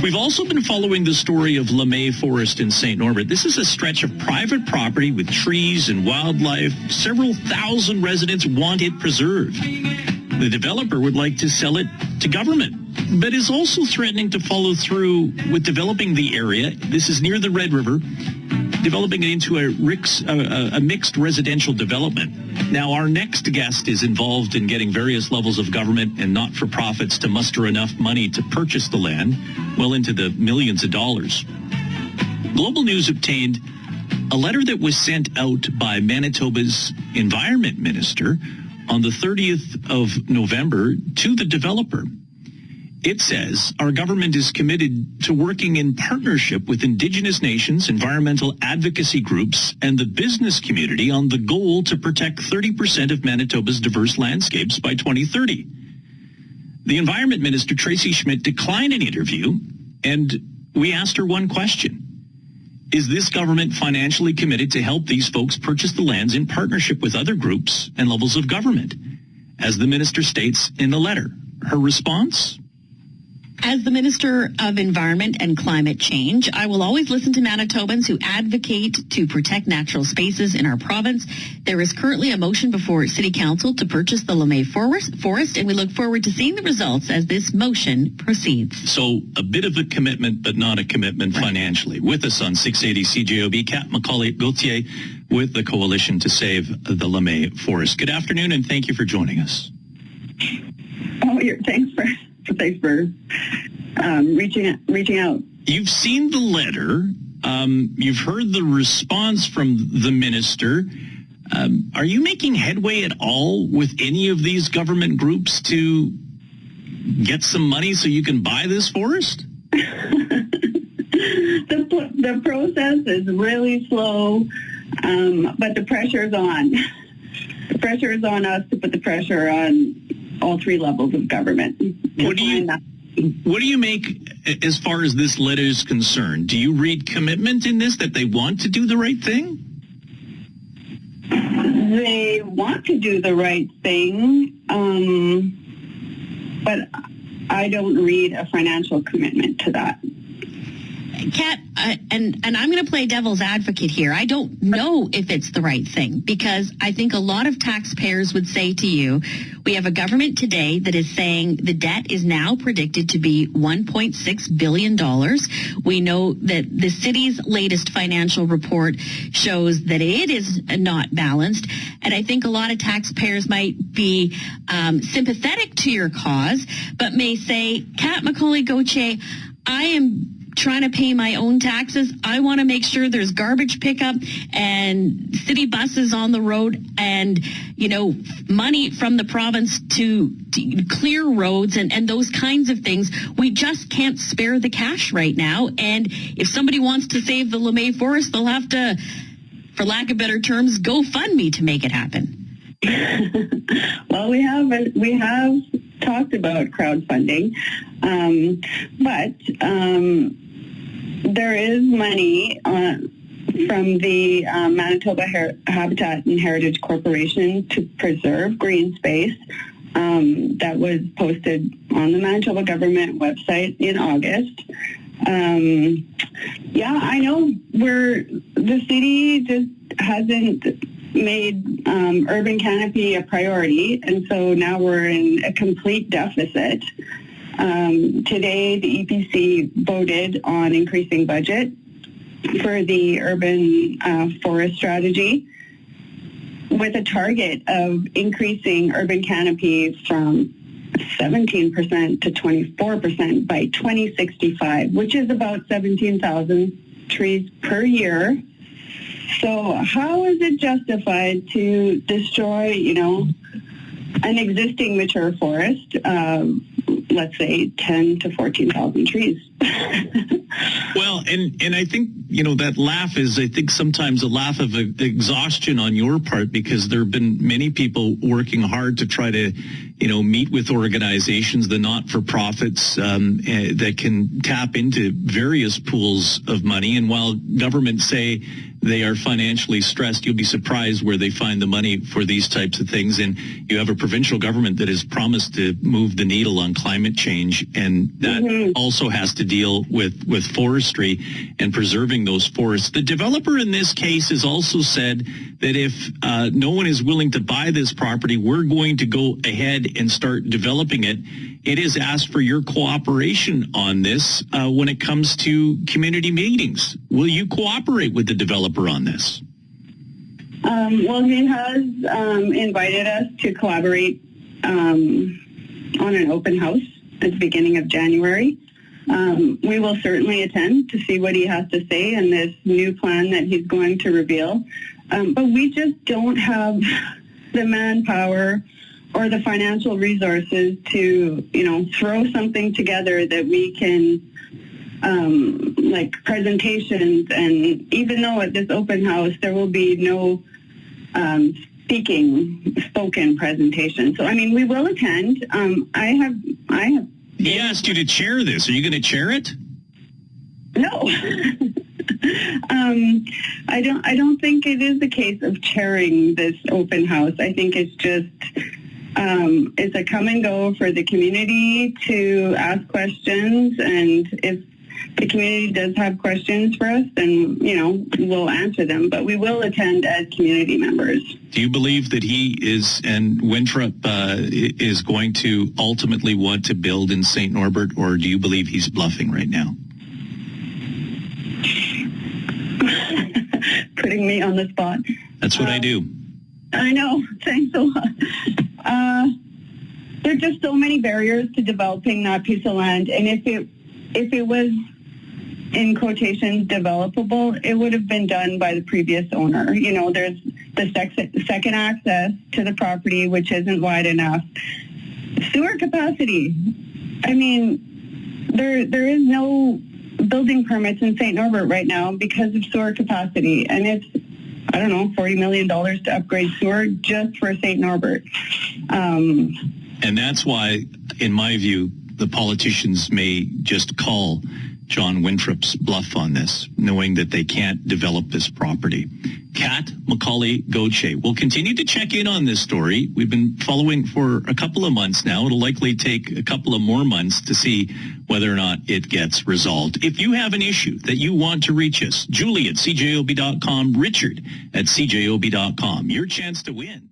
We've also been following the story of Lemay Forest in St. Norbert. This is a stretch of private property with trees and wildlife. Several thousand residents want it preserved. The developer would like to sell it to government, but is also threatening to follow through with developing the area. This is near the Red River, developing it into a mixed residential development. Now, our next guest is involved in getting various levels of government and not-for-profits to muster enough money to purchase the land, well into the millions of dollars. Global News obtained a letter that was sent out by Manitoba's Environment Minister on the 30th of November to the developer. It says, our government is committed to working in partnership with Indigenous nations, environmental advocacy groups, and the business community on the goal to protect 30% of Manitoba's diverse landscapes by 2030. The Environment Minister, Tracy Schmidt, declined an interview, and we asked her one question. Is this government financially committed to help these folks purchase the lands in partnership with other groups and levels of government? As the minister states in the letter, her response? As the Minister of Environment and Climate Change, I will always listen to Manitobans who advocate to protect natural spaces in our province. There is currently a motion before City Council to purchase the Lemay Forest, and we look forward to seeing the results as this motion proceeds. So a bit of a commitment, but not a commitment financially. With us on 680 CJOB, Kat Macaulay-Gauthier with the Coalition to Save the Lemay Forest. Good afternoon, and thank you for joining us. Thanks for reaching out. You've seen the letter. You've heard the response from the minister. Are you making headway at all with any of these government groups to get some money so you can buy this forest? The process is really slow, but the pressure is on. The pressure is on us to put the pressure on all three levels of government. What do you make as far as this letter is concerned? Do you read commitment in this, that they want to do the right thing? They want to do the right thing, but I don't read a financial commitment to that. Kat, and I'm going to play devil's advocate here. I don't know if it's the right thing, because I think a lot of taxpayers would say to you, we have a government today that is saying the debt is now predicted to be $1.6 billion. We know that the city's latest financial report shows that it is not balanced. And I think a lot of taxpayers might be sympathetic to your cause, but may say, Kat Macaulay-Gauthier, I am trying to pay my own taxes. I want to make sure there's garbage pickup and city buses on the road and, money from the province to clear roads and those kinds of things. We just can't spare the cash right now. And if somebody wants to save the Lemay Forest, they'll have to, for lack of better terms, go fund me to make it happen. Well, we have talked about crowdfunding, but there is money from the Manitoba Habitat and Heritage Corporation to preserve green space that was posted on the Manitoba government website in August. I know the city just hasn't made urban canopy a priority, and so now we're in a complete deficit. Today, the EPC voted on increasing budget for the urban forest strategy with a target of increasing urban canopy from 17% to 24% by 2065, which is about 17,000 trees per year. So how is it justified to destroy, an existing mature forest, let's say 10 to 14,000 trees? Well, and I think, that laugh is, I think, sometimes a laugh of exhaustion on your part, because there have been many people working hard to try to, meet with organizations, the not-for-profits that can tap into various pools of money. And while governments say they are financially stressed. You'll be surprised where they find the money for these types of things. And you have a provincial government that has promised to move the needle on climate change, and that also has to deal with forestry and preserving those forests. The developer in this case has also said that if no one is willing to buy this property, we're going to go ahead and start developing it. It has asked for your cooperation on this when it comes to community meetings. Will you cooperate with the developer on this? Well, he has invited us to collaborate on an open house at the beginning of January. We will certainly attend to see what he has to say in this new plan that he's going to reveal. But we just don't have the manpower or the financial resources to, throw something together that we can, like presentations. And even though at this open house there will be no spoken presentation. So, we will attend. I have. He asked you to chair this. Are you going to chair it? No. I don't think it is a case of chairing this open house. I think it's just it's a come and go for the community to ask questions, and if the community does have questions for us, then we'll answer them. But we will attend as community members. Do you believe that he is and Winthrop is going to ultimately want to build in St. Norbert, or do you believe he's bluffing right now? Putting me on the spot. That's what I do. I know. Thanks a lot. There are just so many barriers to developing that piece of land, and if it was, in quotations, developable, it would have been done by the previous owner. There's the second access to the property, which isn't wide enough. Sewer capacity. There is no building permits in St. Norbert right now because of sewer capacity, and it's, $40 million to upgrade sewer just for St. Norbert. And that's why, in my view, the politicians may just call John Winthrop's bluff on this, knowing that they can't develop this property. Kat McCauley-Gauthier. We'll continue to check in on this story. We've been following for a couple of months now. It'll likely take a couple of more months to see whether or not it gets resolved. If you have an issue that you want to reach us, Julie at CJOB.com, Richard at CJOB.com. Your chance to win.